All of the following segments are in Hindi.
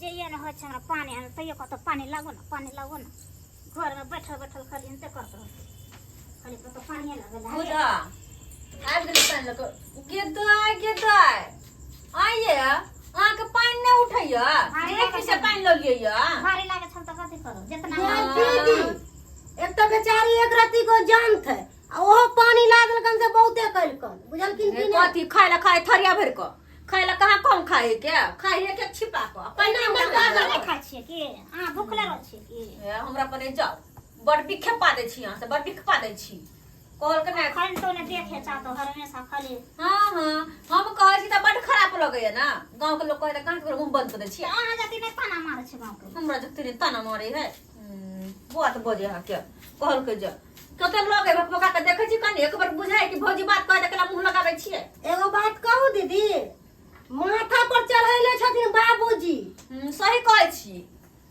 जे ये न होय छै हमरा पानी आन तइयो कत पानी लागो न घर में बैठल बैठल खाली इनते करत रह खाली कत पानी लागल है बुझा आबि गेल पानि लग के दाय आइए अहाँ के पानि न उठैया एक से पानि ल लियैया भारी लागे छल त कथि करो जितना दीदी एक तो बेचारी एक रत्ती को जान थे ओहो पानी लागल कन से बहुते कलकन बुझल कि नहीं कथी खाइला खाए थरिया भर क खाइला कहाँ कम खाए के खाए के छिपा क पानि नहीं खाइ छिए कि अहाँ भूखले रह छिए कि हमरा पने जाओ बड़ बिखेपा दै छी अहाँ से बड़ बिखपा दै छी कहल के नहीं खान तो ने देखे चा तो हमेशा खाली हां हम कहै छी त बड़ खराब लगैया ना गांव के लोग कहै त कहां के मुंह बंद कर दै छी अहाँ जति नहीं ताना मारे छै गांव के हमरा जति नहीं ताना मारे है बात बजे हा के कहल के जा कते लोग है भक्का के देखै छी कनी एक बार बुझाय कि भौजी बात कह देला मुंह लगाबै छिए एगो बात कहू दीदी माथा पर चढ़ैले छथिन बाबूजी सही कहै छी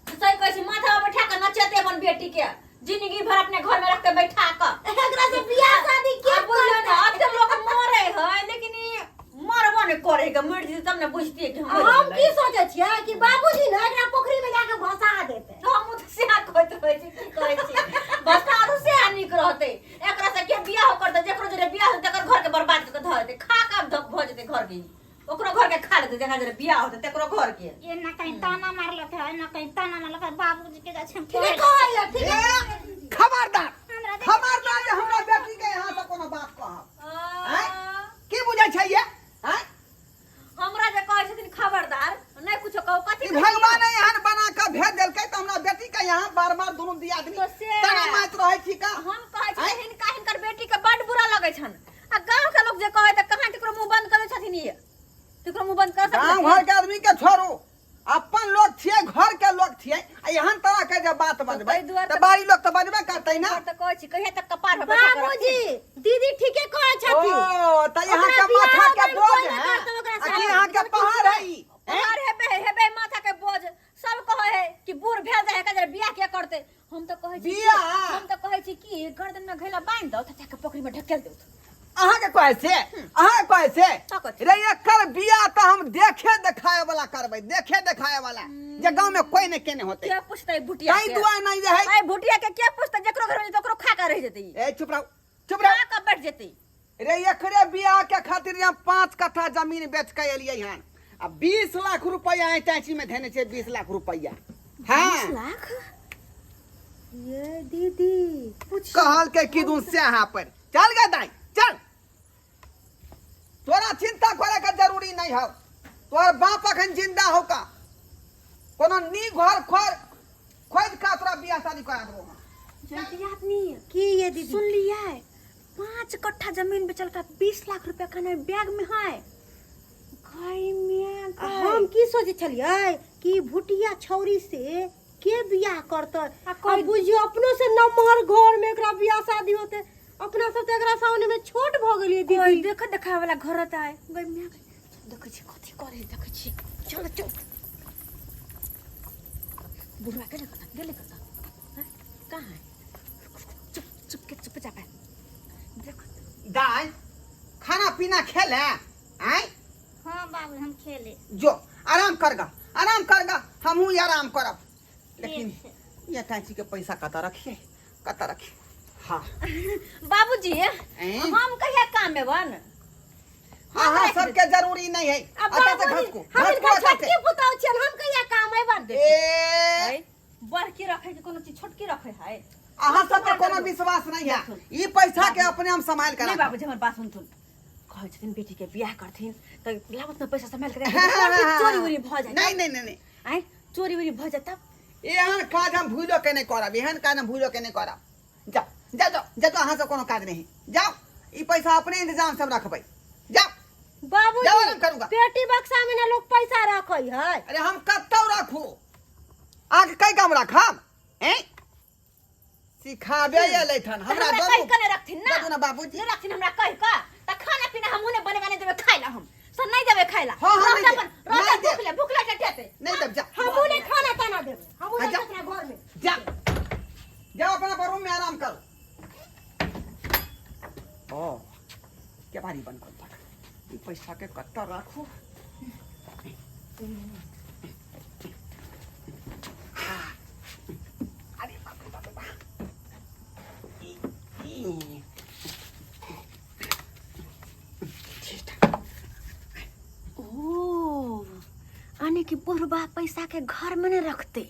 माथा पर बैठा के नचते अपन बेटी के जिंदगी भर अपने घर में रख के बैठा के एकरा से बियाह शादी के बुझलो ना अब तो लोग मरे है लेकिन मरबो नहीं करे के मर जी तब न बुझती है कि हम की सोचे छियै कि बाबूजी ने एकरा पोखरी में जाके भसा देते हम तो से कहत रहे छी की कहै छी बस आरो से निक रहते एकरा से के बियाह करते जेकरो जरे बियाह होते तेकर घर के बर्बाद कर के ध देते खा का धक भ जेते घर के ओकरो घर के खा लेते जकरा जरे बियाह होते तेकरो घर के ये ना कहीं ताना मारलक है ना कहीं ताना मारलक है बाबूजी के जाछम ठीक कहैया ठीक है खबरदार जे हमरा बेटी के यहां से कोनो बात कहब हैं की बुझै छै ये हैं हमरा जे कहै छथिन खबरदार नहीं कुछ कहू कथि भगवान एहन बना के भेज देलकै त हमरा बेटी के यहां बार-बार दुनु दियादनी तना मात रहै छी का हम कहै छी हिनकर बेटी के बड़ बुरा लगै छन आ गांव के लोग जे कहै त कहां तिकरो मुंह बंद कर छथिन ये तिकरो मुंह बंद कर गांव घर के आदमी के छोड़ू अपन लोग छिए घर के लोग छिए आ एहन तरह के जे बात बजबै त बारी लोग त बजबे करतै ना त कहै छी कहिया तक कपार पे बाबूजी दीदी ठीके कहै छथिन ओ त यहां के माथा के बोझ है आ कि यहां के पहाड़ है ई और हेबे माथा के बोझ सब कहै है कि बूढ़ भेल जाए के बियाह के करते हम त कहै छी हम त कहै छी कि गर्दन में घैला बांध दो त जाके पोखरी में ढकेल दो अहाँ के कहै से रे एकर बियाह त हम देखे देखाए वाला करबै देखे देखाए वाला जे गांव में कोई ने केने होते के पूछतै भुटिया कहीं दुआ नहीं रहे भाई भुटिया के पूछतै जकरो घर में तकरो खा के रह जेतै ए चुप रह खा के बैठ जेतै रे एकरे बियाह के खातिर हम 5 कट्ठा जमीन बेच के एलियै हन आ 20 लाख रुपया टैची में देने छै 20 लाख रुपया हां 20 लाख ये दीदी कुछ कहल के की दूं से यहां पर चल गे दाई चल तोरा चिंता करे के जरूरी नहीं हो तोर बाप अखन जिंदा हो का कोनो नी घर खोद का तोरा बियाह शादी करा देबो जल्दी आदमी की ये दीदी सुन लिया 5 कट्ठा जमीन बेचल का 20 लाख रुपया खाने बैग में है खाई में हम की सोचे छलियै कि भुटिया छौरी से के बियाह करतै आ बुझियो अपनो से नमहर घर में एकरा बियाह शादी होते अपना सब त एकरा सामने में छोट भ गेलियै दीदी देख देखाय वाला घर त है गई में देखै छी कथि करे देखै छी चल बुढ़वा के गेले कहां है चुप चाप देख दाई खाना पीना खेले आय हां बाबू हम खेले जो आराम करगा हमहू आराम करब लेकिन ये टैची के पैसा कता रखिए हाँ बाबूजी हम कहिया काम में बन हाँ सबके जरूरी नहीं है अच्छा से घस को छोटकी पुताऊ छियन हम कहिया काम है बन दे बड़की रखे के कोनो चीज छोटकी रखे है अहाँ सब पर कोनो विश्वास नहीं है ई पैसा के अपने हम संभाल कर नहीं बाबूजी हमर बात सुन कहै छथिन बेटी के बियाह करथिन त लागत न पैसा संभाल के चोरी उरी भ जाय नहीं आइ चोरी उरी भ जाय तब एहन काज हम भूलो के नहीं करब एहन काज हम भूलो के नहीं करब जा अहाँ सब कोनो काज नहीं जाओ ई पैसा अपने इंतजाम सब रखबै जाओ बाबूजी पेटी बक्सा में ना लोग पैसा रखै है अरे हम कतौ रखू आके कई काम रखम हैं सिखाबे ये लेथन हमरा दो कहि कने रखथिन ना दो ना बाबूजी नहीं रखथिन हमरा कहि का त खाना पीना हमहु ने बनेगा नहीं देबे खाइला हम सब नहीं देबे खाइला हां नहीं भूखला टटे नहीं देब जा हमहु ने खाना ताना देबे हमहु ने अपना घर में जा जाओ अपना रूम में आराम करो ओ क्या भारी बन कर पैसा के कत्ता रखू माने कि बुढ़बा पैसा के घर में नहीं रखते,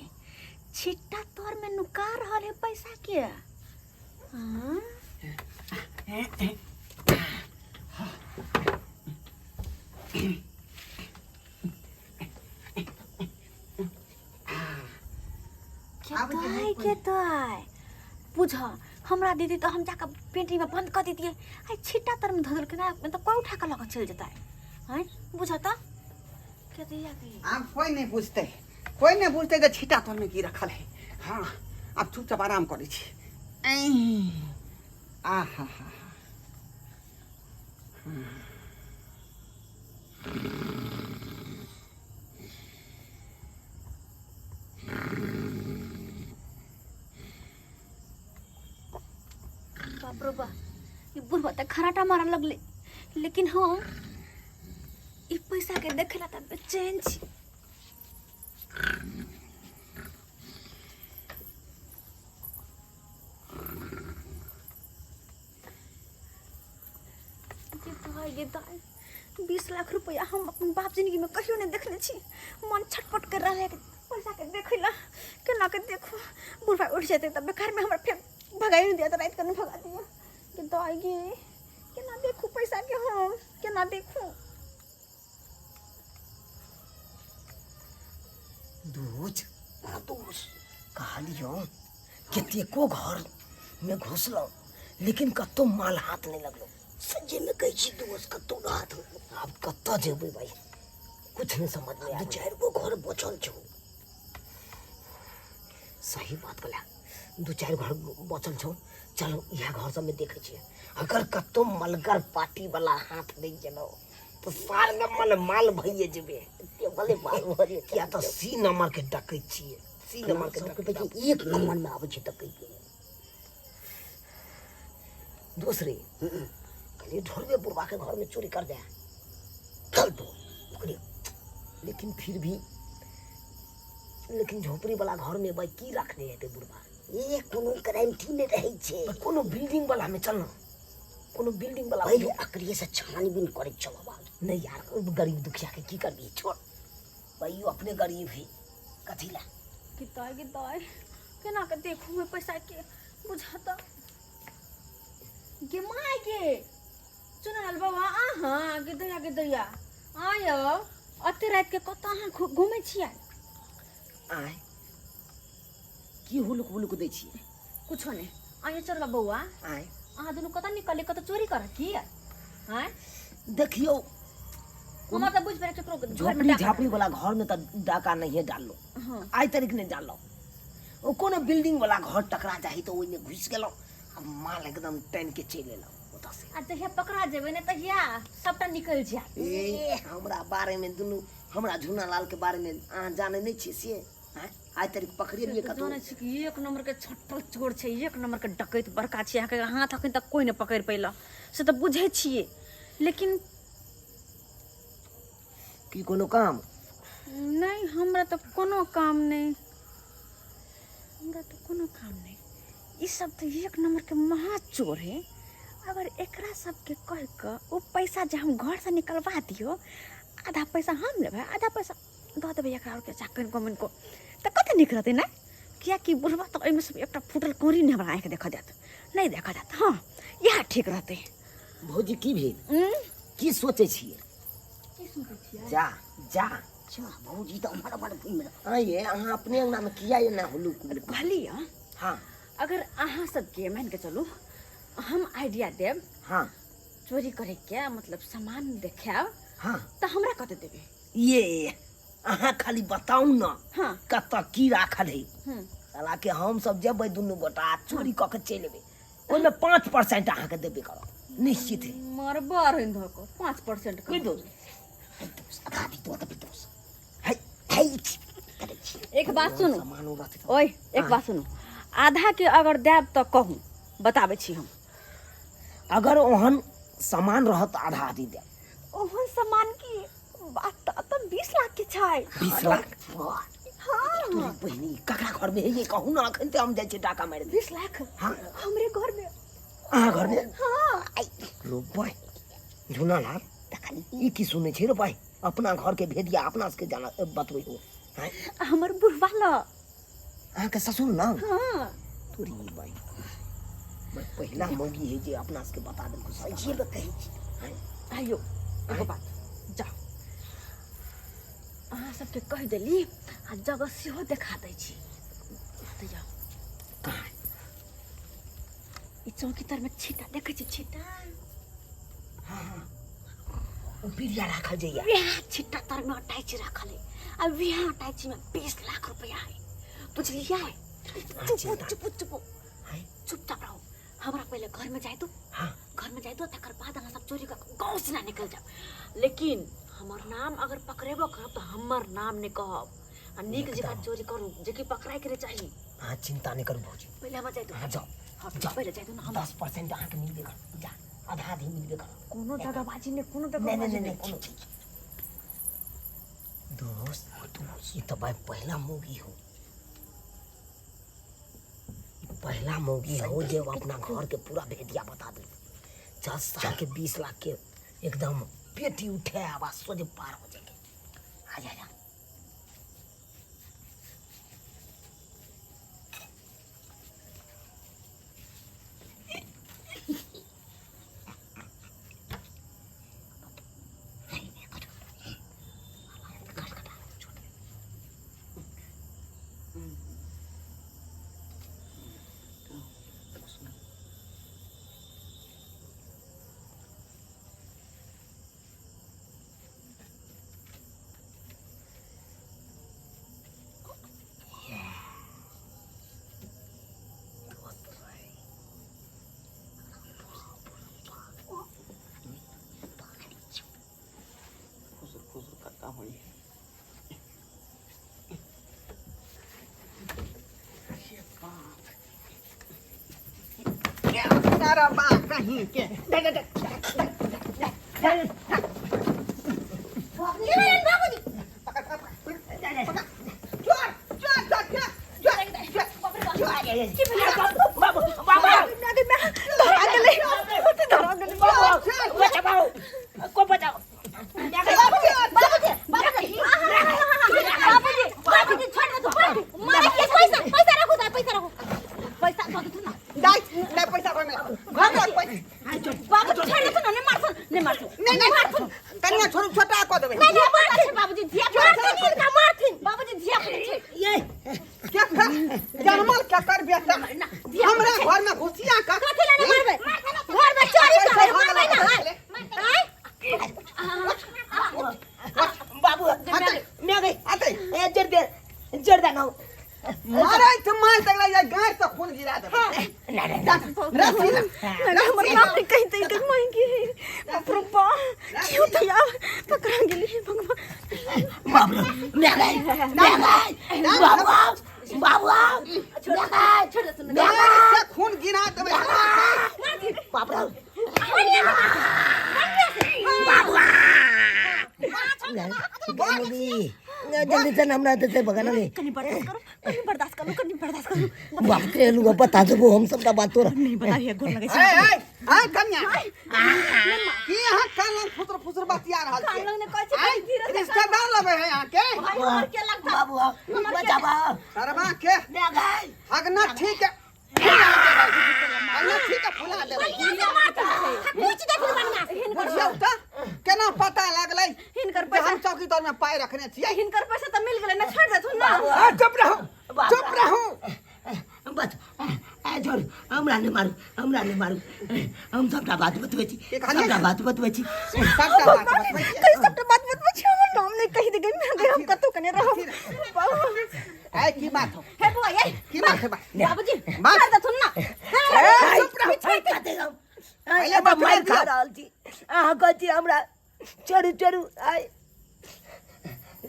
छिट्टा तोर में नुका रहल है पैसा के। हाँ? के ताई बुझ हमरा दीदी तो हम जाकर पेटी में बंद कर दीजिए। आई छिट्टा तर में धदल के ना मैं तो कोई उठा कर लगा चल जाता है बुझ तो के दिया की आप कोई नहीं पूछते कि छिटा तोर में की रखल है। हाँ आप चुपचाप आराम करे छी। आहा बाप रे बा ये बुढ़वा त खराटा मारा लगले, लेकिन हाँ ये पैसा के देखेला त बेचैन छी। ये दाई 20 लाख रुपया हम अपन बाप जिंदगी में कहियो नहीं देखले छी। मन छटपट कर रहा है कि पैसा के देखला केना के देखो बुढ़वा उठ जाते तब बेकार में हमरा फिर भगाई नहीं दिया तो रात करने भगा दिया कि दाई गे केना देखो पैसा के हम केना देखो। दोस्त कहलियो केते को घर में घुसलो लेकिन कतो माल हाथ नहीं लगलो। सच्चे में कही छी दोस्त कतो हाथ अब कतो जेबे भाई कुछ नहीं समझ में आ। 2-4 गो घर बचल छो। सही बात कहला 2-4 घर बचल छो। चलो यह घर सब में देखे छी अगर कतो मलगर पार्टी वाला हाथ नहीं जलो तो सार नंबर माल भइए जेबे। भले माल भरिए क्या तो सी नंबर के डकै छी। सी नंबर के डकै पे 1 नंबर में आवे छी डकै के। दूसरे कली ढोलवे बुढ़वा के घर में चोरी कर दे चल तो ओकरे। लेकिन फिर भी लेकिन झोपड़ी वाला घर में भाई की रखने है बुढ़वा। ये कोनो गारंटी नहीं रही छे। कोनो बिल्डिंग वाला में चलना कोनो बिल्डिंग वाला भाई अकरिए से छानबीन करे चलो बात नहीं यार गरीब दुखिया के की करबी छोड़ भाई यो अपने गरीब है कथिला किताई केना के देखू मैं पैसा के बुझाता गे माय के चुनल बाबा आहा गे दैया आयो अते रात के कत अहाँ घूमे छियै। आय की हुलुक दै छी कुछो नहीं आये चल बउआ आय अहाँ दुनू कत निकले कत चोरी कर की हैं देखियो हम त बुझ पे केकरो झोपड़ी झापड़ी वाला घर में तो डाका नहीं है डालो। हां आज तारीख ने डालो ओ कोनो बिल्डिंग वाला घर टकरा जाही तो ओइ में घुस गेलो अब माल एकदम टन के चले लो ओता से आ तहिया पकड़ा जेबे ने तहिया सबटा निकल जा। ए हमरा बारे में दुनु हमरा झुना लाल के बारे में आ जाने नहीं छी से हैं आज तारीख पकड़े लिए कतो जाने छी कि 1 नंबर के छटपल चोर छै 1 नंबर के डकैत बड़का छी अहाँ के हाथ अखन तक कोई ने पकड़ पैला से तो बुझे छिए। लेकिन की कोनो काम नहीं हमरा तो कोनो काम नहीं ई सब तो 1 नंबर के महा चोर है। अगर एकरा सब के कह के ओ पैसा जे हम घर से निकलवा दियो आधा पैसा हम लेबे आधा पैसा द देबे एकरा के चाकन कमन को त कते निक रहते ना किया कि बुढ़वा तो एमे सब एकटा फुटल कोरी ने हमरा आंख देखा जात नहीं देखा जात। हां यह ठीक रहते भौजी की भेल की सोचे छिए जा जा भौजी तो हमारा बड़ भूमि आइए अहाँ अपने अंगना में किया ये ना हुलू कहली हाँ अगर अहाँ सब के मान के चलू हम आइडिया देब हाँ चोरी करे के मतलब सामान देखाब हाँ तो हमरा कते देबे ये अहाँ खाली बताऊ ना हाँ कत की राखल है साला के हम सब जेबै दुनू गोटा चोरी क के चलि एबै ओइमे 5% अहाँ के देबे करब निश्चित है मरबर है धक 5% कोई दो आधा दी तो तब दोस है है एक बात सुनो सामान रहते ओए एक बात सुनो आधा के अगर देब तो कहूं बताबे छी हम अगर ओहन सामान रहत आधा आधी दे ओहन सामान की बात तो 20 लाख के छै 20 लाख हां तोरी बहिनी ककरा घर में है ये कहू ना अखन ते हम जाय छी डाका मार 20 लाख हां हमरे घर में अहाँ घर में हां रो भाई झुना लाल ई की सुने छी रे भाई अपना घर के भेदिया अपना से जाना बतबै हो हैं हमर बुढ़वा ल अहाँ के ससुर ना हां तोरी भाई मैं पहला मौगी है जे अपना से बता देल को सही बात कही हैं आइयो एगो बात जा अहाँ सबके कह देली आ जगह सेहो देखा दै छी त जाओ कहाँ ई चौकी तर में छिटा देखै छी छिटा ओ पिरिया राखल जइया वह छिटा तर में अटैच रखल है आ वह अटैच में 20 लाख रुपया है बुझलिया है चुप चुप चुप हैं चुपचाप रहो हमरा पहले घर में जाए दो हां घर में जाए दो तकर बाद अहाँ सब चोरी कर गांव से ना निकल जाओ लेकिन हमर नाम अगर पकड़ेबो करब तो हमर नाम ने कहब आ नीक जगह चोरी करू जे कि पकड़ाई करे चाहिए हाँ चिंता नहीं करू भौजी पहले हम जाए दो हाँ जाओ हाँ जाओ पहले जाए दो ना हम 10% अहाँ के मिलबे कर जा आधा आधी मिलबे कर कोनो दगाबाजी ने कोनो नहीं नहीं दगाबाजी नहीं ने कोनो दोस्त ये तो भाई पहला मूवी हो पहला मौगी हो जब अपना घर के पूरा भेदिया बता दे 10 साल के 20 लाख के एकदम पेटी उठे आवाज सोचे पार हो जाएंगे आ जा सारा बात कहीं के छोटा कह देबै क्या जनमल क्या कर बेटा हमरा घर में घुसिया का घर में चोरी करे मारबै ना बाबू मैं गई आते ए जड़ दे ना मारे तो मार तक या गाय से खून गिरा दे नहीं रखी ना हमर नाम कहि तै तक मांगी प्रभा क्यों तया पकड़ा गेली भगवान बाबू मैं गई बाबू छोड़ दे सुन से खून गिरा देबै बाबू जल्दी से हमरा देते बगाना में कनी बर्दाश्त करो बाप के लोग बता देबो हम सबटा बात तोरा नहीं बताइए गोर लगे ए कन्या की यहां कान फुसर फुसर बतिया रहल कान छै लग ने कहै छै धीरे रिश्तेदार लगे है यहां के भाई के लगता बाबू बचाबा सरबा के मैं गई हगना ठीक है हगना ठीक है फुला देबै पूछ दे फिर बनना बुझियौ त केना पता लागलै हिनकर जे पैसा हम चौकीदार में पाई रखने छियै हिनकर पैसा त मिल गेलै ना छोड़ दे तू ना चुप रहो बस ए जोर हमरा ने मारू हम सबटा बात बतबै छी सबटा बात बतबै छी सबटा बात बतबै कई सबटा बात बतबै छी हमर नाम नहीं कहि दे मैं हम कतो कने रहब ए की बात हो हे बुआ ये की बात है बाबूजी बात छोड़ दे तू ना चुप रहो पहले मार खा रहल छी अहाँ कहै छी हमरा चोरू आइ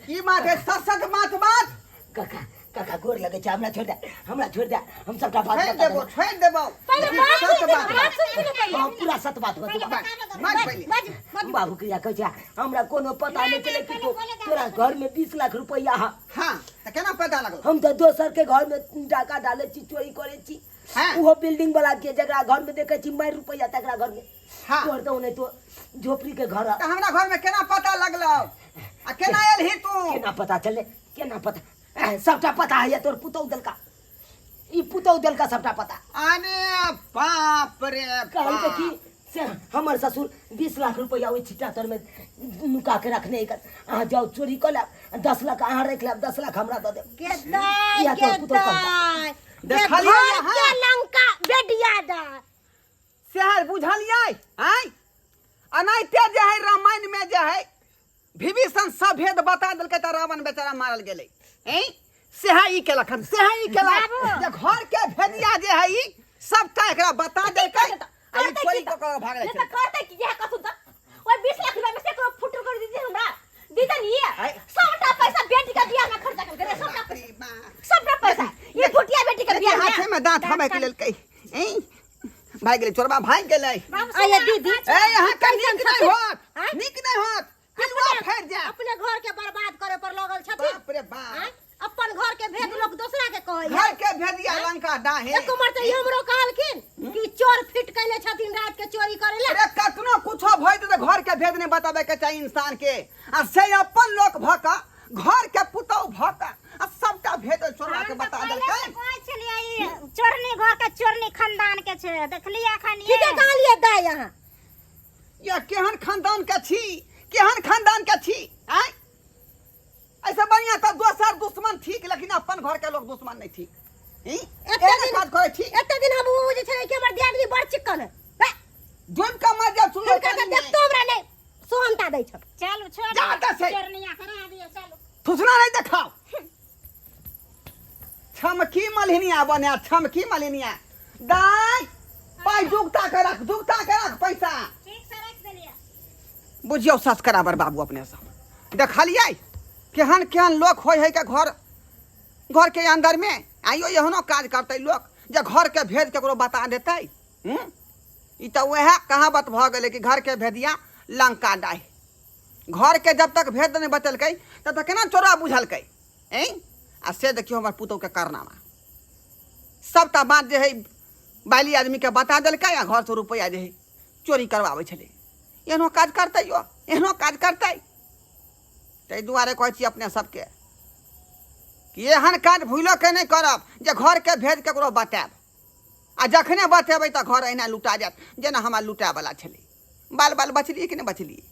की बात है सत बात काका गोर लगे छै हमरा छोड़ दे हम सबटा बात छोड़ देबो सत बात हम पूरा सत बात बतबा मत पहले बाबू क्रिया कहै छै हमरा कोनो पता नहीं चले कि तोरा घर में 20 लाख रुपया हां त केना पता लागल हम तो दोसर के घर में डाका डाले छी चोरी करे छी वो बिल्डिंग वाला के जकरा घर में देखे छी मार रुपया तकरा घर में हां तोड़ तो नहीं तो झोपड़ी के घर त हमरा घर में केना पता लागल आ केना आयल ही तू केना पता चले केना पता सबटा पता है तोर पुतौ दल का ई पुतौ दल का सबटा पता अरे बाप रे कहल के बाप। कि से हमर ससुर 20 लाख रुपया ओइ छिट्टा तर में नुका के रखने कर अहाँ जाओ चोरी कर ले 10 लाख अहाँ रख ले 10 लाख हमरा दे दे गेदाय या तो पुतौ का गेदाय देखलियै घर यहाँ? के लंका बेडिया दा शहर बुझलियै आय अनाइते जे है रामायण में जे है विभीषण सब भेद बता देलकै त रावण बेचारा मारल गेलै हैं सेहा ई केलक हन सेहा ई केलक जे घर के भेदिया जे है ई सबटा एकरा बता देलकै आ ई चोरी क के भागले ये छै तो करते कि यह कसु त ओए 20 लाख रुपया में से को फुटू कर दीजिए हमरा दीदा नहीं है आय। सबटा पैसा बेटी का बियाह में खर्चा कर रे सबटा अरे बाप। सबटा पैसा ये फुटिया बेटी का बियाह हाथे में दांत हमे के लेलकै हैं भाग गेलै चोरबा भाग गेलै आये दीदी ए यहाँ के नीक नहीं होत आय? नीक नहीं होत किलवा फेर जा अपने घर के बर्बाद करे पर लगल छथिन बाप रे बाप आय? अपन घर के भेद लोग दूसरा के कहै घर के भेदिया लंका डाहे एक उमर तो हमरो कहलखिन कि चोर फिट कैले छथिन रात के चोरी करे ला अरे कखनो कुछो भइ त घर के भेद नहीं बताबे के चाहिए इंसान के आ से अपन लोक भका घर के पुतौ भका आ सबटा भेद चोरवा के बता देलकै कोई चलिए ई चोरनी घर के चोरनी खानदान के छै देखलिए एखन ठीक है कहलिए दा यहाँ या केहन खानदान के छी केहन खानदान के छी आय ऐसे बढ़िया त दोसर दुश्मन ठीक लेकिन अपन घर के लोग दुश्मन नहीं ठीक हैं एना बात करे ठीक एते दिन हम उ जे छै कि हमर दियादनी बड़ चिक्कन है जोन का मर जा सुनो फिर कहके देख तो हमरा नहीं सोहनता दै छ चलू छोड़ जा त से चोरनिया करा दियो चलू थुसना नहीं देखाओ छमकी मलहिनिया बने छमकी मलहिनिया दाई पाई जुगता के रख पैसा ठीक से रख देलिए बुझियो सस्करा बर बाबू अपने सब देखलिए केहन केहन लोग होय है के घर के अंदर में आइयो एहनो काज करते लोग जे घर के भेद केकरो बता देते ई तो वह कहावत भ गेलै कि घर के भेदिया लंका डाहे घर के जब तक भेद नहीं बतलकै तब तक केना चोरा बुझलकै हैं आ से देखियो हमर पुतौ के कारनामा सबटा बात जे है बाली आदमी के बता देलकै आ घर से रुपया जे है चोरी करवाबै छलै एहनो काज करतै यो एहनो काज करतै ताहि दुआरे कहै छी अपने सबके कि एहन काज भूलो के नहीं करब जे घर के भेद केकरो बतायब आ जखने बतेबै तऽ घर अहिना लुटा जायत जेना हमरा लुटाए वाला छलै बाल बाल बचलिए कि नहीं बचलिए